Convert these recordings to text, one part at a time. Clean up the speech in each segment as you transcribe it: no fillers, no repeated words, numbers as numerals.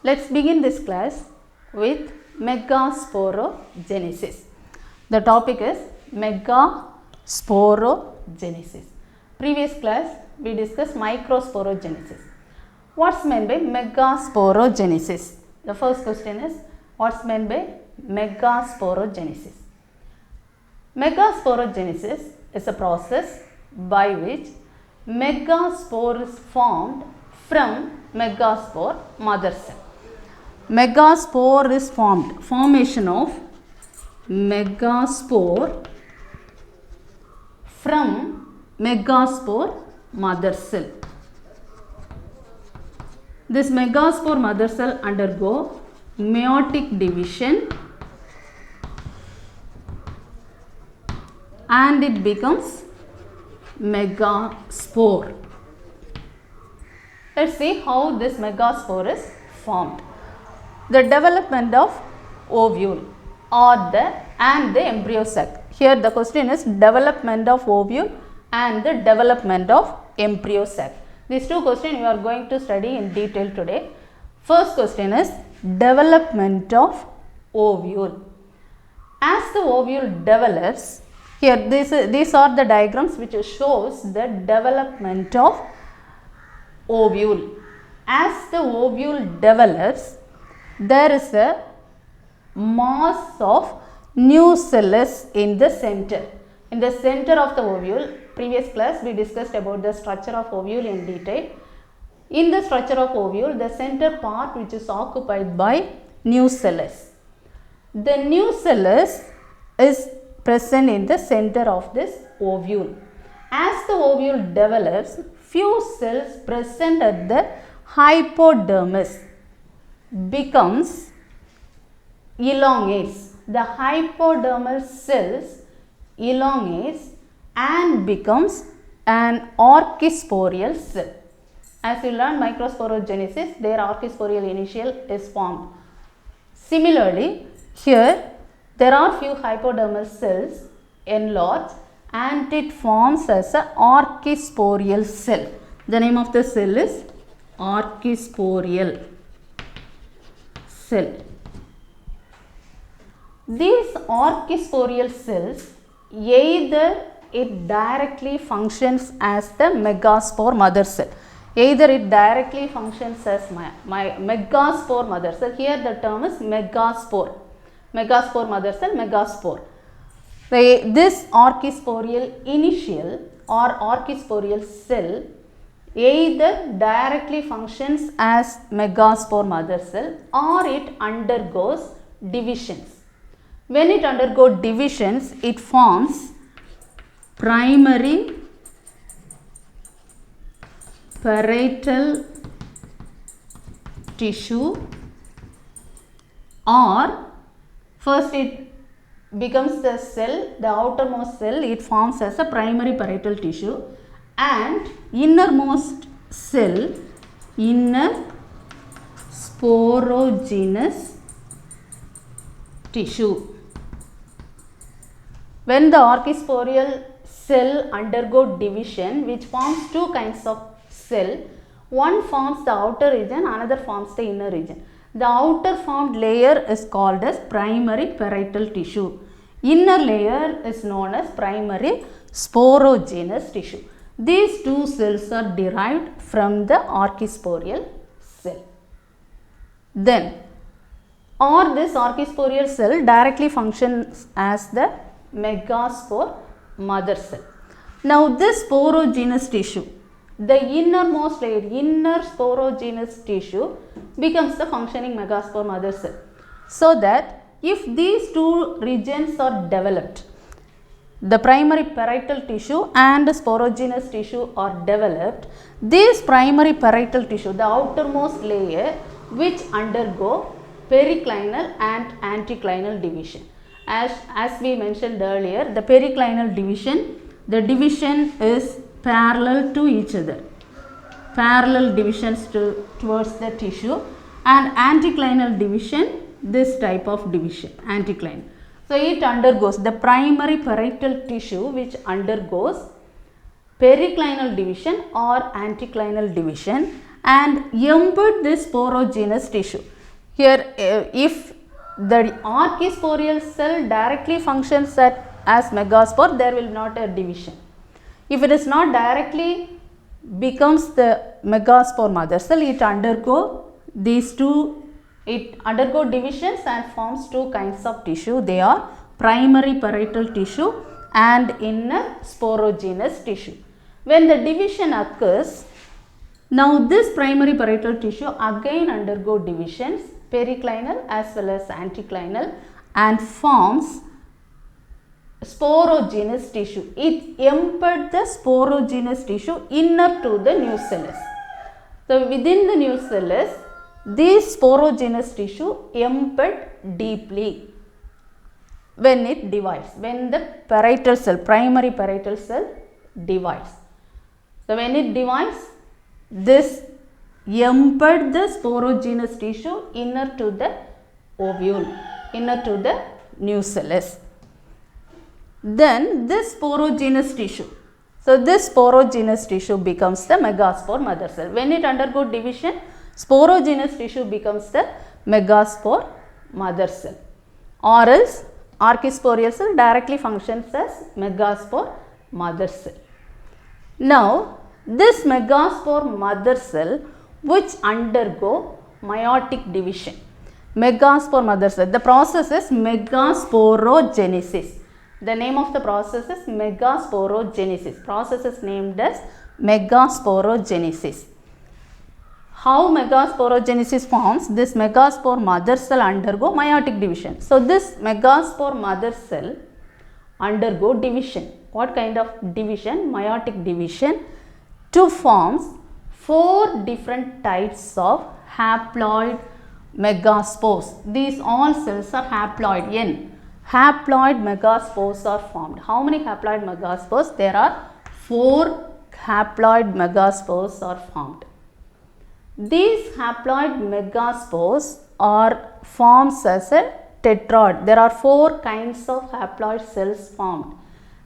Let's begin this class with megasporogenesis. The topic is megasporogenesis. Previous class we discussed microsporogenesis. What's meant by megasporogenesis? The first question is, what's meant by megasporogenesis? Megasporogenesis is a process by which megaspore is formed from megaspore mother cell. Megaspore is formed, formation of megaspore from megaspore mother cell. This megaspore mother cell undergo meiotic division and it becomes megaspore. Let's see how this megaspore is formed. The development of ovule and the embryo sac. Here the question is development of ovule and the development of embryo sac. These two questions we are going to study in detail today. First question is development of ovule. As the ovule develops, here these are the diagrams which shows the development of ovule. As the ovule develops, there is a mass of nucellus in the center. In the center of the ovule, previous class we discussed about the structure of ovule in detail. In the structure of ovule, the center part which is occupied by nucellus. The nucellus is present in the center of this ovule. As the ovule develops, few cells present at the hypodermis becomes elongates. The hypodermal cells elongates and becomes an archisporial cell. As you learn microsporogenesis, their archisporial initial is formed. Similarly, here there are few hypodermal cells enlarged and it forms as an archisporial cell. The name of the cell is archisporial cell. These archisporial cells, either it directly functions as the megaspore mother cell. Either it directly functions as megaspore mother cell. Here the term is megaspore. Megaspore mother cell, megaspore. This archisporial initial or archisporial cell either directly functions as megaspore mother cell or it undergoes divisions. When it undergoes divisions, it forms primary parietal tissue, or first it becomes the cell, the outermost cell, it forms as a primary parietal tissue, and innermost cell, inner sporogenous tissue. When the archisporial cell undergo division, which forms two kinds of cell, one forms the outer region, another forms the inner region. The outer formed layer is called as primary parietal tissue. Inner layer is known as primary sporogenous tissue. These two cells are derived from the archisporial cell. Then, or this archisporial cell directly functions as the megaspore mother cell. Now, this sporogenous tissue, the innermost layer, inner sporogenous tissue becomes the functioning megaspore mother cell. So that if these two regions are developed, the primary parietal tissue and sporogenous tissue are developed, this primary parietal tissue, the outermost layer, which undergo periclinal and anticlinal division. As we mentioned earlier, the periclinal division, the division is parallel to each other, parallel divisions towards the tissue, and anticlinal division, this type of division, anticlinal. So, it undergoes the primary parietal tissue which undergoes periclinal division or anticlinal division and embed this sporogenous tissue. Here if the archisporial cell directly functions as megaspore, there will not a division. If it is not directly becomes the megaspore mother cell, it undergo divisions and forms two kinds of tissue. They are primary parietal tissue and inner sporogenous tissue. When the division occurs, now this primary parietal tissue again undergo divisions, periclinal as well as anticlinal, and forms sporogenous tissue. It embeds the sporogenous tissue inner to the nucellus. So within the nucellus, this sporogenous tissue embed deeply when it divides, when the parietal cell, primary parietal cell divides. So when it divides, this embed the sporogenous tissue inner to the ovule, inner to the nucellus. Then this sporogenous tissue, so this sporogenous tissue becomes the megaspore mother cell. When it undergoes division, sporogenous tissue becomes the megaspore mother cell, or else archisporial cell directly functions as megaspore mother cell. Now this megaspore mother cell which undergo meiotic division, megaspore mother cell, the process is megasporogenesis. The name of the process is megasporogenesis. Process is named as megasporogenesis. How megasporogenesis forms? This megaspore mother cell undergo meiotic division. So this megaspore mother cell undergo division. What kind of division? Meiotic division, to form 4 different types of haploid megaspores. These all cells are haploid. N haploid megaspores are formed. How many haploid megaspores? There are 4 haploid megaspores are formed. These haploid megaspores are formed as a tetrad. There are 4 kinds of haploid cells formed.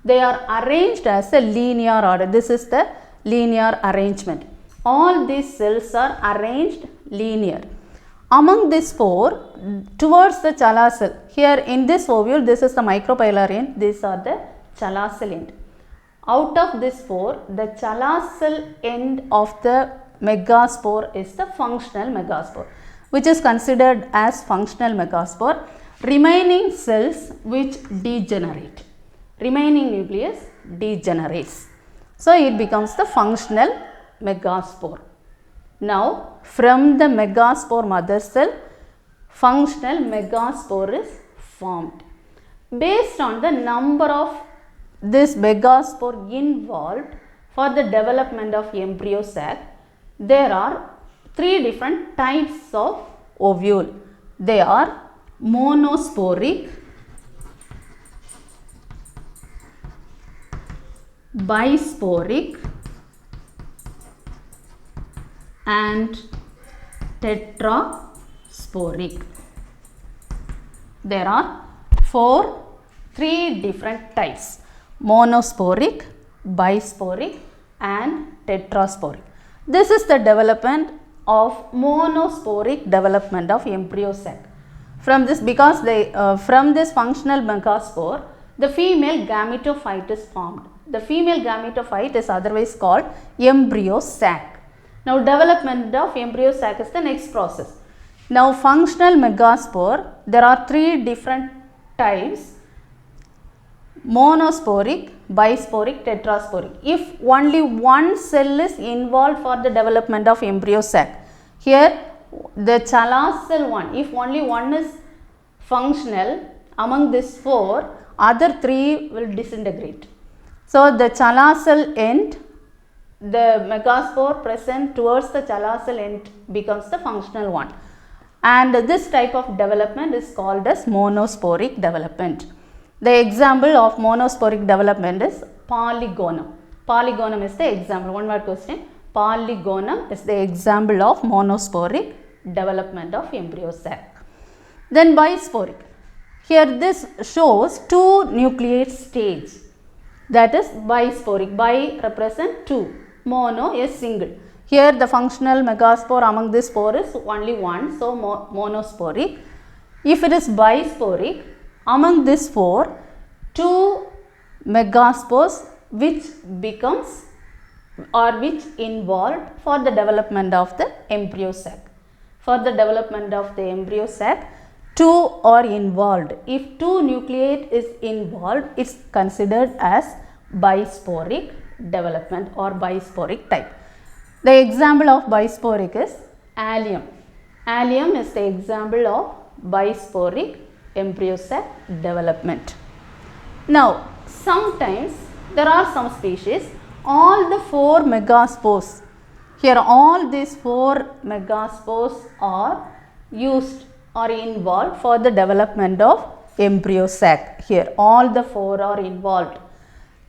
They are arranged as a linear order. This is the linear arrangement. All these cells are arranged linear. Among these 4, towards the Chala cell, here in this ovule, this is the micropylar end, these are the Chala cell end. Out of this 4, the Chala cell end of the megaspore is the functional megaspore, which is considered as functional megaspore. Remaining cells which degenerate, remaining nucleus degenerates. So it becomes the functional megaspore. Now from the megaspore mother cell, functional megaspore is formed. Based on the number of this megaspore involved for the development of embryo sac, there are 3 different types of ovule. They are monosporic, bisporic and tetrasporic. There are 3 different types: monosporic, bisporic and tetrasporic. This is the development of monosporic development of embryo sac. From this, because from this functional megaspore, the female gametophyte is formed. The female gametophyte is otherwise called embryo sac. Now development of embryo sac is the next process. Now functional megaspore, there are 3 different types: monosporic, bisporic, tetrasporic. If only one cell is involved for the development of embryo sac, here the Chala cell 1, if only one is functional, among these 4, other 3 will disintegrate. So the Chala cell end, the megaspore present towards the Chala cell end becomes the functional one, and this type of development is called as monosporic development. The example of monosporic development is polygonum. Polygonum is the example. One word question. Polygonum is the example of monosporic development of embryo sac. Then bisporic. Here this shows 2 nucleate stage. That is bisporic. Bi represent 2. Mono is single. Here the functional megaspore among this four is only one, so monosporic. If it is bisporic, among these four, two megaspores which becomes or which involved for the development of the embryo sac. For the development of the embryo sac, two are involved. If two nucleate is involved, it's considered as bisporic development or bisporic type. The example of bisporic is allium. Allium is the example of bisporic embryo sac development. Now, sometimes there are some species, all the four megaspores, here all these four megaspores are used or involved for the development of embryo sac. Here all the four are involved.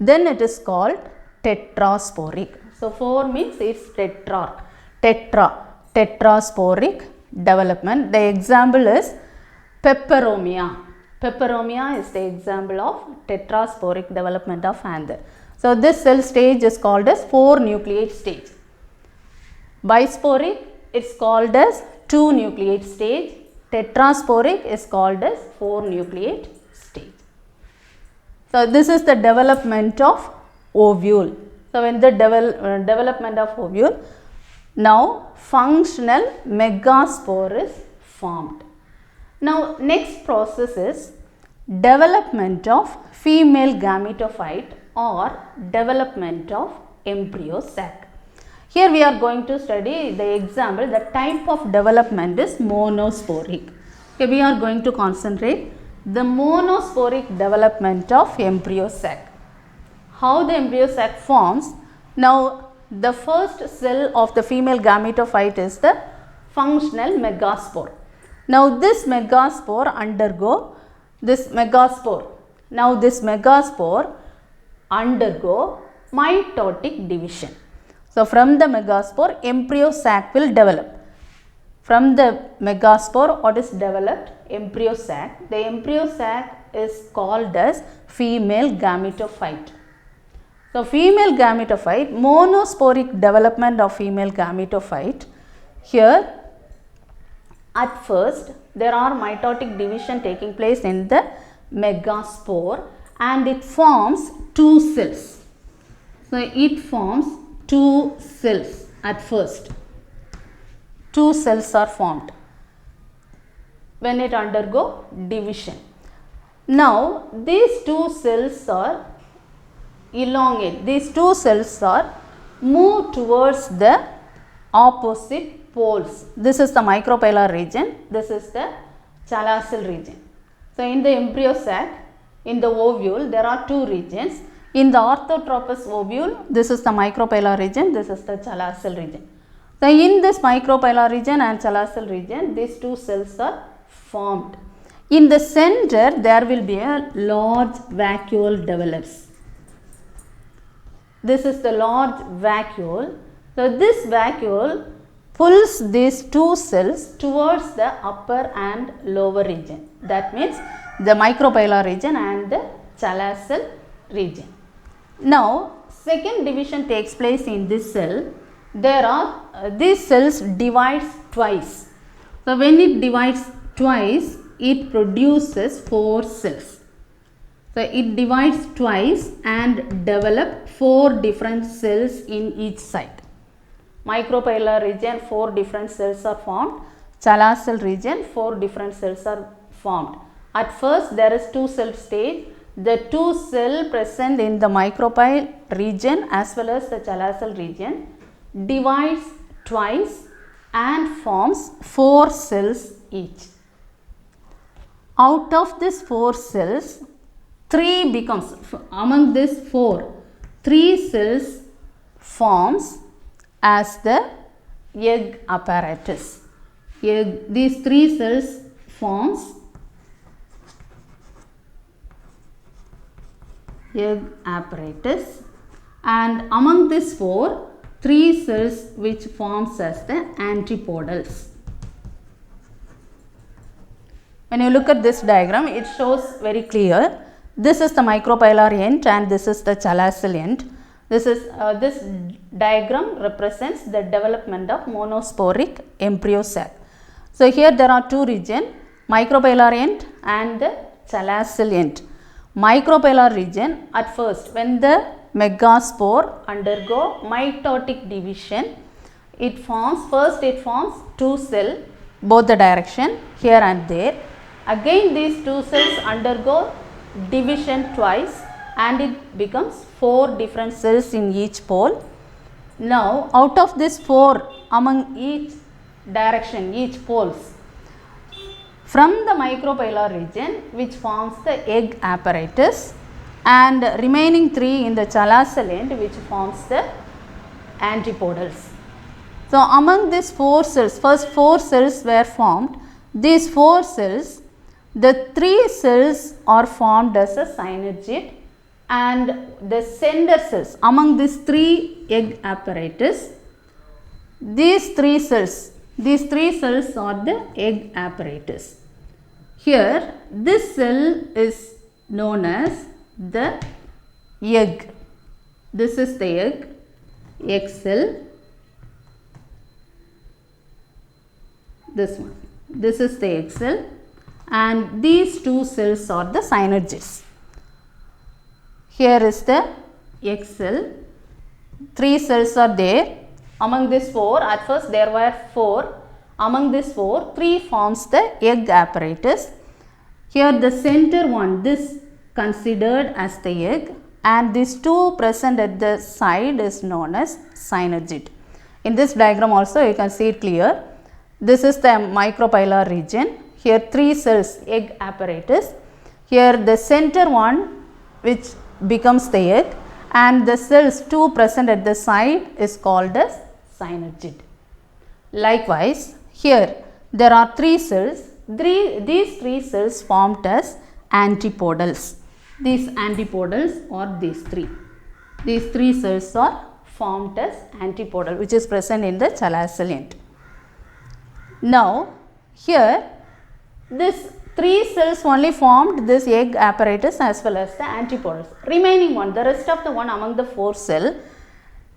Then it is called tetrasporic. So, 4 means it's tetrasporic development. The example is peperomia. Peperomia is the example of tetrasporic development of anther. So, this cell stage is called as 4 nucleate stage. Bisporic it's called as 2 nucleate stage. Tetrasporic is called as 4 nucleate stage. So, this is the development of ovule. So, when the development of ovule, now functional megaspore is formed. Now, next process is development of female gametophyte or development of embryo sac. Here we are going to study the example, the type of development is monosporic. Okay, we are going to concentrate the monosporic development of embryo sac. How the embryo sac forms? Now, the first cell of the female gametophyte is the functional megaspore. Now, this megaspore undergo this megaspore. Now, this megaspore undergo mitotic division. So, from the megaspore, embryo sac will develop. From the megaspore, what is developed? Embryo sac. The embryo sac is called as female gametophyte. So, female gametophyte, monosporic development of female gametophyte. Here, at first, there are mitotic division taking place in the megaspore and it forms 2 cells. So, it forms 2 cells at first. 2 cells are formed when it undergo division. Now, these 2 cells are elongate. These 2 cells are move towards the opposite poles. This is the micropylar region. This is the chalazial region. So, in the embryo sac, in the ovule, there are 2 regions. In the orthotropous ovule, this is the micropylar region. This is the chalazial region. So, in this micropylar region and chalazial region, these 2 cells are formed. In the center, there will be a large vacuole develops. This is the large vacuole. So, this vacuole pulls these 2 cells towards the upper and lower region. That means the micropylar region and the chalazial region. Now, second division takes place in this cell. There are these cells divides twice. So, when it divides twice, it produces 4 cells. So, it divides twice and develop 4 different cells in each side. Micropylar region, 4 different cells are formed. Chalazial region, 4 different cells are formed. At first, there is 2 cell stage. The 2 cell present in the micropyle region as well as the chalazial region divides twice and forms 4 cells each. Out of these 4 cells, 3 becomes, among these 4, 3 cells forms as the egg apparatus. These 3 cells forms egg apparatus, and among these 4, 3 cells which forms as the antipodals. When you look at this diagram, it shows very clear. This is the micropylar end and this is the chalazial end. This diagram represents the development of monosporic embryo sac. So here there are two regions, micropylar end and the chalazial end. Micropylar region, at first when the megaspore undergo mitotic division, it forms two cells, both the direction, here and there. Again these two cells undergo division twice and it becomes 4 different cells in each pole. Now out of this 4 among each direction, each poles, from the micropylar region which forms the egg apparatus and remaining 3 in the chalazial end which forms the antipodals. So among these 4 cells, first 4 cells were formed. These 4 cells, the 3 cells are formed as a synergid and the center cells among these 3 egg apparatus, these 3 cells are the egg apparatus. Here this cell is known as the egg. This is the egg cell. This one, this is the egg cell and these 2 cells are the synergids. Here is the egg cell, 3 cells are there. Among these 4, at first there were 4, among these 4, 3 forms the egg apparatus. Here the center one, this considered as the egg, and these 2 present at the side is known as synergid. In this diagram also you can see it clear. This is the micropylar region. Here 3 cells, egg apparatus. Here the center one which becomes the egg and the cells 2 present at the side is called as synergid. Likewise, here there are 3 cells. These 3 cells formed as antipodals. These antipodals are these 3. These 3 cells are formed as antipodal which is present in the chalazial end. Now here this 3 cells only formed this egg apparatus as well as the antipodals. Remaining one, the rest of the one among the 4 cell,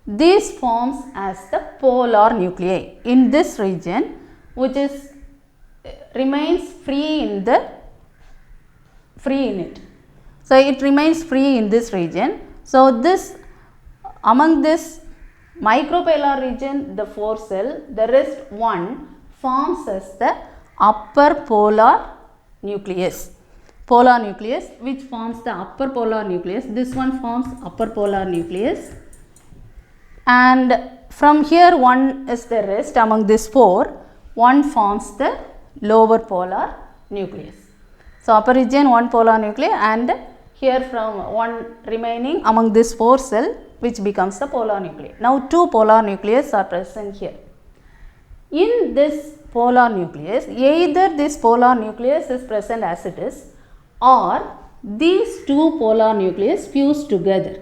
this forms as the polar nuclei in this region which is remains free in it. So it remains free in this region. So this among this micropylar region, the 4 cell, the rest one forms as the upper polar nucleus. Polar nucleus which forms the upper polar nucleus. This one forms upper polar nucleus. And from here one is the rest among these 4, one forms the lower polar nucleus. So upper region 1 polar nuclei and here from one remaining among this 4 cell which becomes the polar nuclei. Now 2 polar nucleus are present here. In this polar nucleus, either this polar nucleus is present as it is or these 2 polar nucleus fuse together.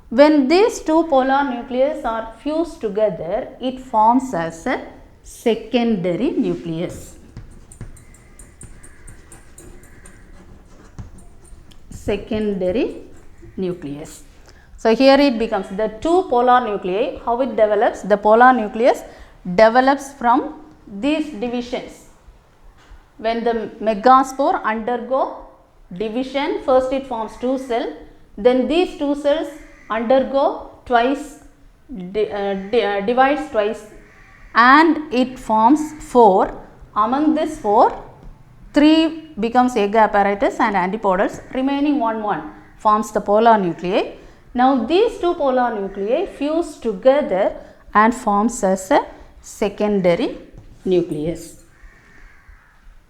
When these 2 polar nucleus are fused together, it forms as a secondary nucleus. Secondary nucleus. So here it becomes the 2 polar nuclei. How it develops? The polar nucleus develops from these divisions. When the megaspore undergo division, first it forms 2 cells, then these 2 cells undergo twice, divides twice and it forms 4. Among this 4, 3 becomes egg apparatus and antipodals, remaining 1 forms the polar nuclei. Now these 2 polar nuclei fuse together and forms as a secondary nucleus.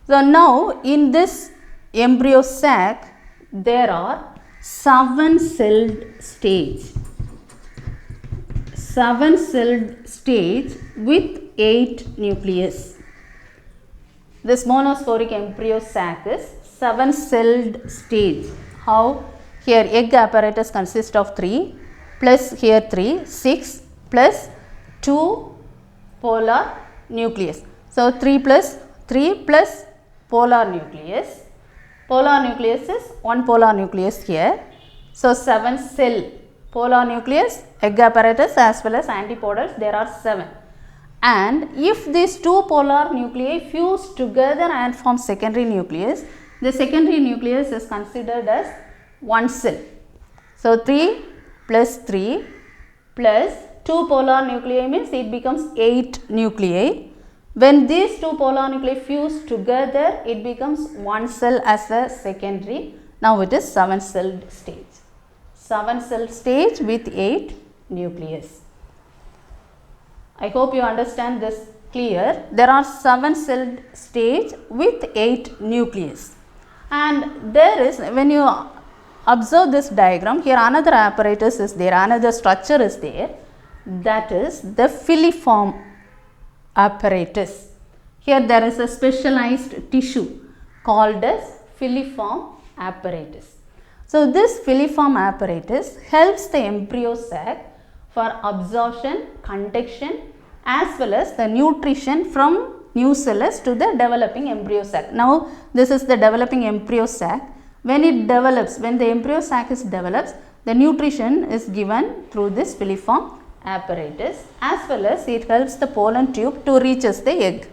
So now in this embryo sac there are 7 celled stage. 7 celled stage with 8 nucleus. This monosporic embryo sac is 7 celled stage. How? Here egg apparatus consists of 3 plus here 3, 6 plus 2 polar nucleus. So 3 plus polar nucleus. Polar nucleus is 1 polar nucleus here. So 7 cell polar nucleus, egg apparatus as well as antipodals, there are 7. And if these two polar nuclei fuse together and form secondary nucleus, the secondary nucleus is considered as one cell. So 3 plus 3 plus 2 polar nuclei means it becomes 8 nuclei. When these two polar nuclei fuse together, it becomes one cell as a secondary. Now it is 7-celled stage. 7-cell stage with 8 nucleus. I hope you understand this clear. There are 7-celled stage with 8 nucleus. And there is, when you observe this diagram, here another apparatus is there, another structure is there, that is the filiform apparatus. Here there is a specialized tissue called as filiform apparatus. So this filiform apparatus helps the embryo sac for absorption, conduction as well as the nutrition from nucellus to the developing embryo sac. Now this is the developing embryo sac. When it develops, when the embryo sac develops, the nutrition is given through this filiform apparatus as well as it helps the pollen tube to reaches the egg.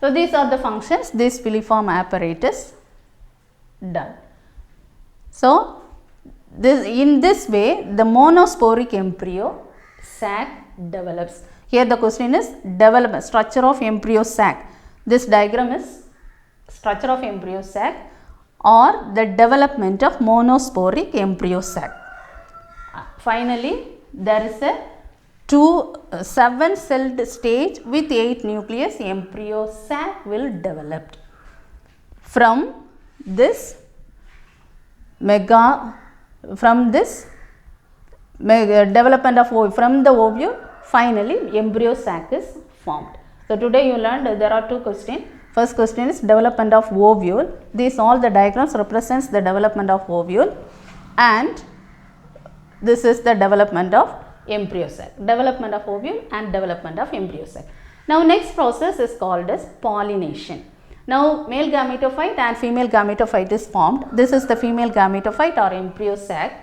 So these are the functions this filiform apparatus done. So in this way the monosporic embryo sac develops. Here the question is development, structure of embryo sac. This diagram is structure of embryo sac or the development of monosporic embryo sac. Finally, there is a 7-celled stage with 8 nucleus embryo sac will develop. From this development of ovule, from the ovule, finally embryo sac is formed. So today you learned there are 2 questions. First question is development of ovule. These all the diagrams represents the development of ovule, and this is the development of embryo sac. Development of ovule and development of embryo sac. Now next process is called as pollination. Now male gametophyte and female gametophyte is formed. This is the female gametophyte or embryo sac.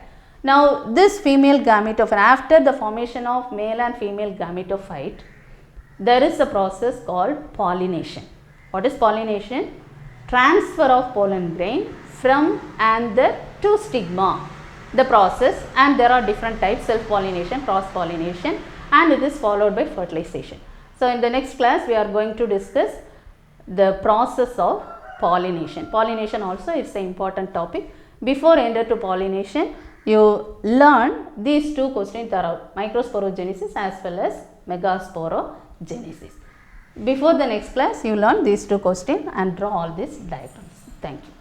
Now this female gametophyte, after the formation of male and female gametophyte, there is a process called pollination. What is pollination? Transfer of pollen grain from anther to stigma. The process, and there are different types: self pollination, cross pollination, and it is followed by fertilization. So in the next class we are going to discuss the process of pollination. Pollination also is an important topic. Before enter to pollination, you learn these 2 questions are microsporogenesis as well as megasporogenesis. Before the next class, you learn these 2 questions and draw all these diagrams. Thank you.